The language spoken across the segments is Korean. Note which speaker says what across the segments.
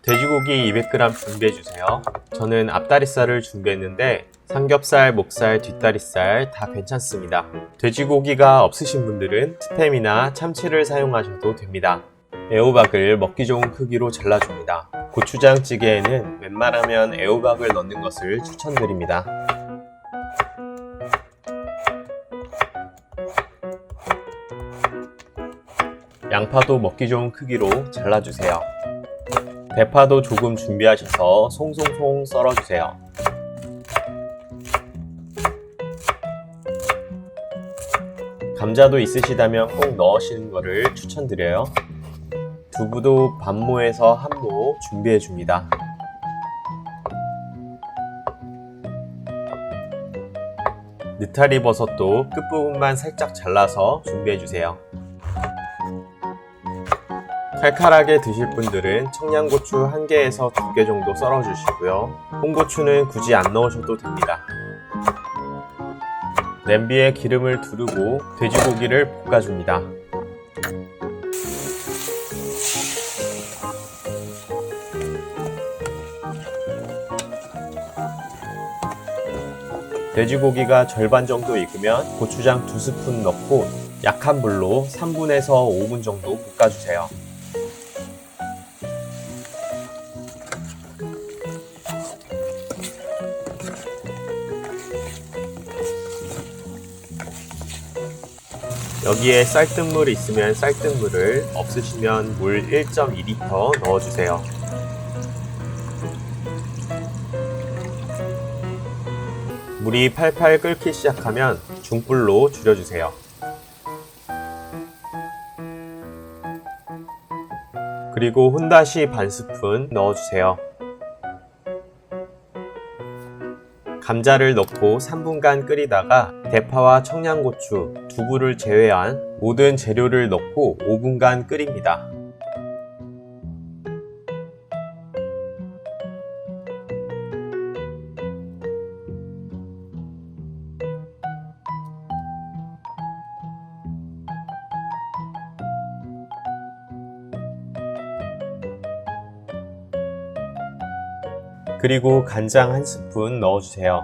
Speaker 1: 돼지고기 200g 준비해주세요. 저는 앞다리살을 준비했는데 삼겹살, 목살, 뒷다리살 다 괜찮습니다. 돼지고기가 없으신 분들은 스팸이나 참치를 사용하셔도 됩니다. 애호박을 먹기 좋은 크기로 잘라줍니다. 고추장찌개에는 웬만하면 애호박을 넣는 것을 추천드립니다. 양파도 먹기 좋은 크기로 잘라주세요. 대파도 조금 준비하셔서 송송송 썰어주세요. 감자도 있으시다면 꼭 넣으시는 것을 추천드려요. 두부도 반모에서 한모 준비해줍니다. 느타리 버섯도 끝부분만 살짝 잘라서 준비해주세요. 칼칼하게 드실 분들은 청양고추 1개에서 2개 정도 썰어주시고요. 홍고추는 굳이 안 넣으셔도 됩니다. 냄비에 기름을 두르고 돼지고기를 볶아줍니다. 돼지고기가 절반 정도 익으면 고추장 2스푼 넣고 약한 불로 3분에서 5분 정도 볶아주세요. 여기에 쌀뜨물이 있으면 쌀뜨물을, 없으시면 물 1.2리터 넣어주세요. 물이 팔팔 끓기 시작하면 중불로 줄여주세요. 그리고 혼다시 반스푼 넣어주세요. 감자를 넣고 3분간 끓이다가 대파와 청양고추, 두부를 제외한 모든 재료를 넣고 5분간 끓입니다. 그리고 간장 1스푼 넣어주세요.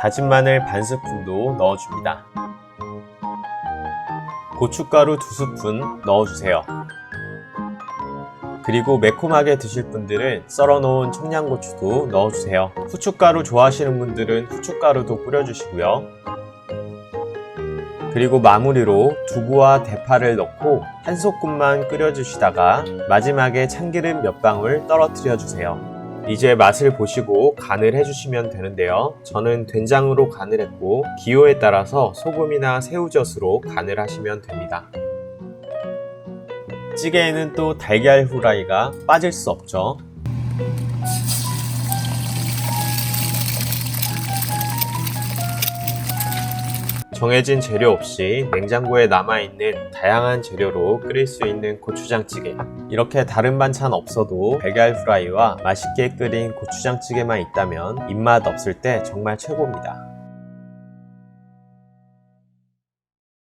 Speaker 1: 다진 마늘 반스푼도 넣어줍니다. 고춧가루 2스푼 넣어주세요. 그리고 매콤하게 드실 분들은 썰어놓은 청양고추도 넣어주세요. 후춧가루 좋아하시는 분들은 후춧가루도 뿌려주시고요. 그리고 마무리로 두부와 대파를 넣고 한 소끔만 끓여주시다가 마지막에 참기름 몇 방울 떨어뜨려 주세요. 이제 맛을 보시고 간을 해주시면 되는데요. 저는 된장으로 간을 했고 기호에 따라서 소금이나 새우젓으로 간을 하시면 됩니다. 찌개에는 또 달걀 후라이가 빠질 수 없죠. 정해진 재료 없이 냉장고에 남아있는 다양한 재료로 끓일 수 있는 고추장찌개. 이렇게 다른 반찬 없어도 달걀 후라이와 맛있게 끓인 고추장찌개만 있다면 입맛 없을 때 정말 최고입니다.